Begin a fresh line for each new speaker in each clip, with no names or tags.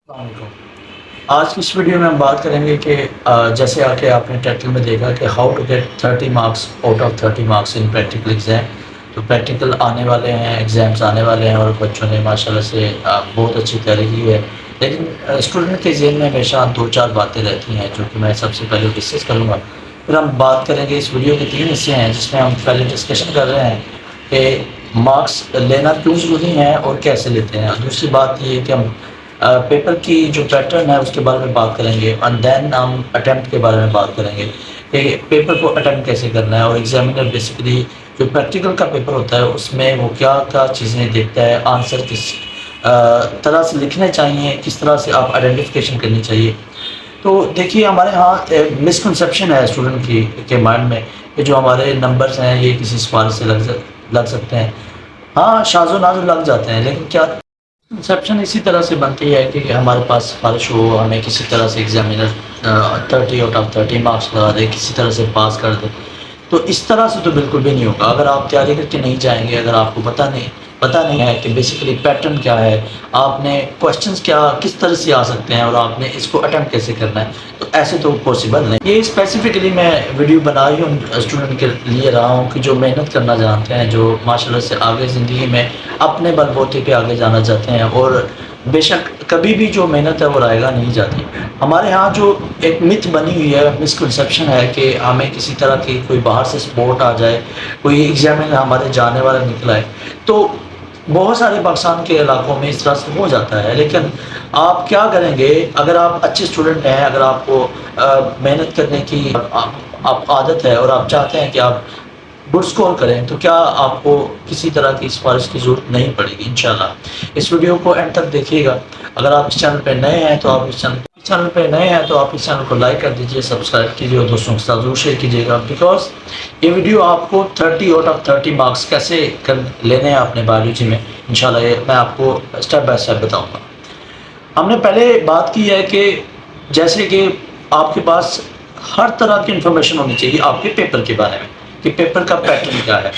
السلام علیکم۔ آج کی اس ویڈیو میں ہم بات کریں گے کہ جیسے کہ آپ نے ٹائٹل میں دیکھا کہ how to get 30 marks out of 30 marks in practical exam. تو پریکٹیکل آنے والے ہیں، ایگزامس آنے والے ہیں اور بچوں نے ماشاءاللہ سے بہت اچھی تیاری کی ہے، لیکن اسٹوڈنٹ کے ذہن میں ہمیشہ 2-4 باتیں رہتی ہیں جو کہ میں سب سے پہلے ڈسکس کروں گا۔ پھر ہم بات کریں گے، اس ویڈیو کے 3 حصے ہیں جس میں ہم پہلے ڈسکشن کر رہے ہیں کہ مارکس لینا کیوں ضروری ہیں اور کیسے لیتے ہیں۔ دوسری بات یہ ہے کہ ہم پیپر کی جو پیٹرن ہے اس کے بارے میں بات کریں گے، اور دین ہم اٹیمپٹ کے بارے میں بات کریں گے کہ پیپر کو اٹیمپٹ کیسے کرنا ہے، اور ایگزامینر بیسیکلی جو پریکٹیکل کا پیپر ہوتا ہے اس میں وہ کیا کیا چیزیں دیکھتا ہے، آنسر کس طرح سے لکھنے چاہیے، کس طرح سے آپ آئیڈینٹیفیکیشن کرنی چاہیے۔ تو دیکھیے ہمارے ہاں مسکنسیپشن ہے اسٹوڈنٹ کے مائنڈ میں کہ جو ہمارے نمبرز ہیں یہ کسی سوال سے لگ سکتے ہیں۔ ہاں، شاذ و نادر لگ جاتے ہیں، لیکن کیا کنسیپشن اسی طرح سے بنتی ہے کہ ہمارے پاس سفارش ہو، ہمیں کسی طرح سے ایگزامینر 30 آؤٹ آف 30 مارکس لگا دے، کسی طرح سے پاس کر دے، تو اس طرح سے تو بالکل بھی نہیں ہوگا۔ اگر آپ تیاری کر کے نہیں جائیں گے، اگر آپ کو پتہ نہیں ہے کہ بیسیکلی پیٹرن کیا ہے، آپ نے کوشچنس کس طرح سے آ سکتے ہیں اور آپ نے اس کو اٹیمپٹ کیسے کرنا ہے، تو ایسے تو پاسبل نہیں۔ یہ اسپیسیفکلی میں ویڈیو بنا ہی ہوں اسٹوڈنٹ کے لیے رہا ہوں کہ جو محنت کرنا جانتے ہیں، جو ماشاءاللہ سے آگے زندگی میں اپنے بل بوتے پہ آگے جانا چاہتے ہیں، اور بے شک کبھی بھی جو محنت ہے وہ رائے گا نہیں جاتی۔ ہمارے ہاں جو ایک متھ بنی ہوئی ہے، مسکنسیپشن ہے کہ ہمیں کسی طرح کی کوئی باہر سے سپورٹ آ جائے، کوئی ایگزامینر ہمارے جانے والا نکلا ہے، تو بہت سارے پاکستان کے علاقوں میں اس طرح سے ہو جاتا ہے۔ لیکن آپ کیا کریں گے اگر آپ اچھے اسٹوڈنٹ ہیں، اگر آپ کو محنت کرنے کی آپ عادت ہے اور آپ چاہتے ہیں کہ آپ گڈ سکور کریں، تو کیا آپ کو کسی طرح کی سفارش کی ضرورت نہیں پڑے گی انشاءاللہ۔ اس ویڈیو کو اینڈ تک دیکھیے گا۔ اگر آپ اس چینل پہ نئے ہیں تو آپ اس چینل کو لائک کر دیجئے، سبسکرائب کیجئے اور دوستوں کے ساتھ ضرور شیئر کیجئے گا، بیکاز یہ ویڈیو آپ کو 30 آؤٹ آف 30 مارکس کیسے لینے ہیں اپنے بایولوجی میں، انشاءاللہ یہ میں آپ کو اسٹیپ بائی اسٹیپ بتاؤں گا۔ ہم نے پہلے بات کی ہے کہ جیسے کہ آپ کے پاس ہر طرح کی انفارمیشن ہونی چاہیے آپ کے پیپر کے بارے میں کہ پیپر کا پیٹرن کیا ہے۔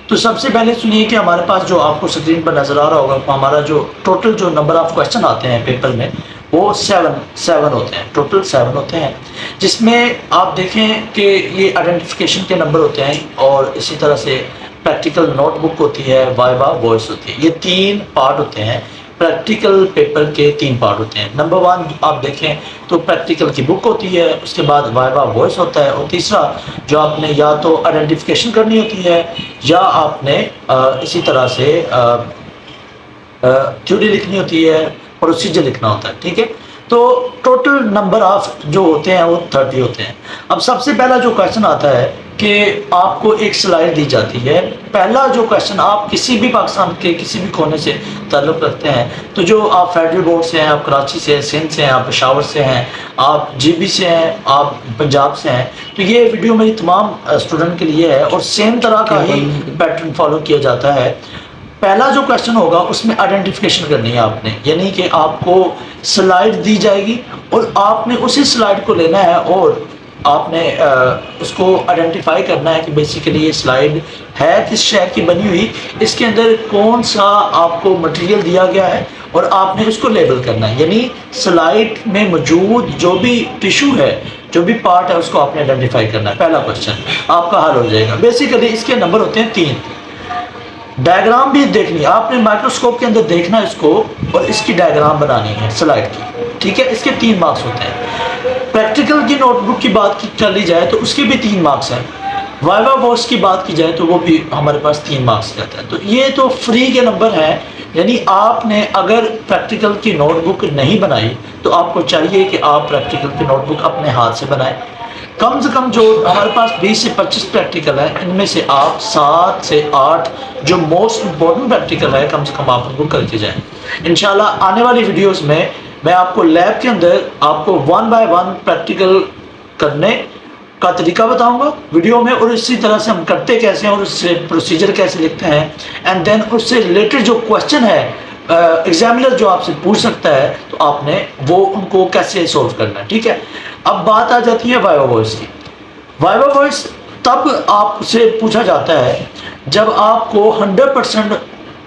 تو سب سے پہلے سنیے کہ ہمارے پاس جو آپ کو اسکرین پر نظر آ رہا ہوگا، ہمارا جو ٹوٹل جو نمبر آف کوشچن آتے ہیں پیپر میں وہ 7 ہوتے ہیں، ٹوٹل 7 ہوتے ہیں، جس میں آپ دیکھیں کہ یہ آئیڈینٹیفیکیشن کے نمبر ہوتے ہیں، اور اسی طرح سے پریکٹیکل نوٹ بک ہوتی ہے، وائوا وائس ہوتی ہے۔ یہ 3 پارٹ ہوتے ہیں، پریکٹیکل پیپر کے 3 پارٹ ہوتے ہیں۔ نمبر 1 آپ دیکھیں تو پریکٹیکل کی بک ہوتی ہے، اس کے بعد وائوا وائس ہوتا ہے، اور تیسرا جو آپ نے یا تو آئیڈینٹیفیکیشن کرنی ہوتی ہے یا آپ نے اسی طرح سے تھیوری لکھنی ہوتی ہے، پروسیجر لکھنا ہوتا ہے، ٹھیک ہے۔ تو ٹوٹل نمبر آف جو ہوتے ہیں وہ 30 ہوتے ہیں۔ اب سب سے پہلا جو کویشچن آتا ہے کہ آپ کو ایک سلائڈ دی جاتی ہے۔ پہلا جو کویشچن، آپ کسی بھی پاکستان کے کسی بھی کونے سے تعلق رکھتے ہیں، تو جو آپ فیڈرل بورڈ سے ہیں، آپ کراچی سے ہیں، سندھ سے ہیں، آپ پشاور سے ہیں، آپ جی بی سے ہیں، آپ پنجاب سے ہیں، تو یہ ویڈیو میری تمام اسٹوڈنٹ کے لیے ہے، اور سیم طرح کا ہی پیٹرن فالو کیا جاتا ہے۔ پہلا جو کویشچن ہوگا اس میں آئیڈینٹیفیکیشن کرنی ہے آپ نے، یعنی کہ آپ کو سلائڈ دی جائے گی اور آپ نے اسی سلائڈ کو لینا ہے اور آپ نے اس کو آئیڈینٹیفائی کرنا ہے کہ بیسیکلی یہ سلائڈ ہے کس شے کی بنی ہوئی، اس کے اندر کون سا آپ کو مٹیریل دیا گیا ہے، اور آپ نے اس کو لیبل کرنا ہے، یعنی سلائڈ میں موجود جو بھی ٹیشو ہے، جو بھی پارٹ ہے، اس کو آپ نے آئیڈینٹیفائی کرنا ہے۔ پہلا کویشچن آپ کا حل ہو جائے گا۔ بیسیکلی اس کے نمبر ہوتے ہیں 3۔ ڈائیگرام بھی دیکھنی ہے آپ نے، مائکروسکوپ کے اندر دیکھنا ہے اس کو، اور اس کی ڈائیگرام بنانی ہے سلائڈ کی، ٹھیک ہے۔ اس کے 3 مارکس ہوتے ہیں۔ پریکٹیکل کی نوٹ بک کی بات کر لی جائے تو اس کے بھی 3 مارکس ہیں۔ وائوا وائس کی بات کی جائے تو وہ بھی ہمارے پاس 3 مارکس رہتا ہے۔ تو یہ تو فری کے نمبر ہیں، یعنی آپ نے اگر پریکٹیکل کی نوٹ بک نہیں بنائی تو آپ کو چاہیے کہ آپ پریکٹیکل کی نوٹ بک اپنے ہاتھ سے بنائیں۔ کم سے کم جو ہمارے پاس 20 سے 25 پریکٹیکل ہے، ان میں سے آپ 7 سے 8 جو موسٹ امپورٹنٹ پریکٹیکل ہے کم سے کم آپ ان کو کر کے جائیں۔ انشاءاللہ آنے والی ویڈیوز میں آپ کو لیب کے اندر آپ کو 1 بائی 1 پریکٹیکل کرنے کا طریقہ بتاؤں گا ویڈیو میں، اور اسی طرح سے ہم کرتے کیسے ہیں اور اس سے پروسیجر کیسے لکھتے ہیں، اینڈ دین اس سے ریلیٹڈ جو کویشچن ہے ایگزامینر جو آپ سے پوچھ سکتا ہے، تو آپ نے وہ ان کو کیسے سولو کرنا ہے، ٹھیک ہے۔ اب بات آ جاتی ہے وائوا وائس کی۔ وائوا وائس تب آپ سے پوچھا جاتا ہے جب آپ کو 100%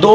2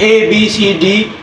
ABCD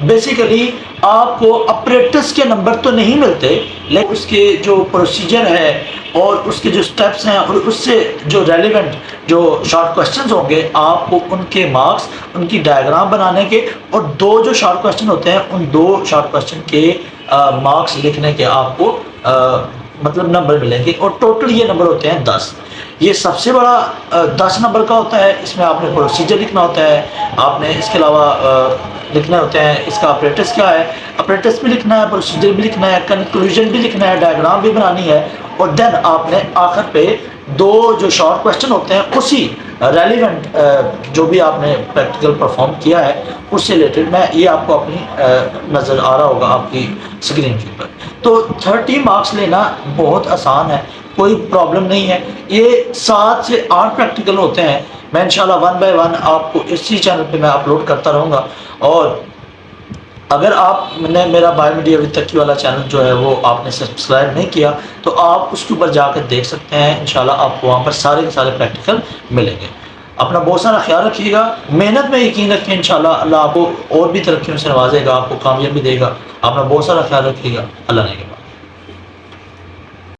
بیسیکلی آپ کو اپریٹس کے نمبر تو نہیں ملتے، لیکن اس کے جو پروسیجر ہے اور اس کے جو سٹیپس ہیں اور اس سے جو ریلیونٹ جو شارٹ کوشچنز ہوں گے آپ کو ان کے مارکس، ان کی ڈائیگرام بنانے کے، اور دو جو شارٹ کوشچن ہوتے ہیں ان دو شارٹ کوشچن کے مارکس لکھنے کے آپ کو مطلب نمبر ملیں گے، اور ٹوٹل یہ نمبر ہوتے ہیں 10. یہ سب سے بڑا 10 نمبر کا ہوتا ہے. اس میں آپ نے پروسیجر لکھنا ہوتا ہے، آپ نے اس کے علاوہ لکھنا ہوتے ہیں اس کا اپریٹس کیا ہے، اپریٹس بھی لکھنا ہے، پروسیجر بھی لکھنا ہے، کنکلوژن بھی لکھنا ہے، ڈائیگرام بھی بنانی ہے، اور دین آپ نے آخر پہ دو جو شارٹ کویشچن ہوتے ہیں اسی ریلیونٹ جو بھی آپ نے پریکٹیکل پرفارم کیا ہے اس سے ریلیٹڈ، میں یہ آپ کو اپنی نظر آ رہا ہوگا آپ کی اسکرین کے اوپر. تو 30 مارکس لینا بہت آسان ہے، کوئی پرابلم نہیں ہے. یہ 7 سے 8 پریکٹیکل ہوتے ہیں. میں انشاءاللہ 1 بائی 1 آپ کو اسی چینل پہ میں اپلوڈ کرتا رہوں گا. اور اگر آپ نے میرا بایو میڈیا ود تقی والا چینل جو ہے وہ آپ نے سبسکرائب نہیں کیا تو آپ اس کے اوپر جا کے دیکھ سکتے ہیں. انشاءاللہ آپ کو وہاں پر سارے کے سارے پریکٹیکل ملیں گے. اپنا بہت سارا خیال رکھیے گا، محنت میں یقین رکھیں، انشاءاللہ اللہ آپ کو اور بھی ترقیوں سے نوازے گا، آپ کو کامیابی دے گا. اپنا بہت سارا خیال رکھیے گا. اللہ نے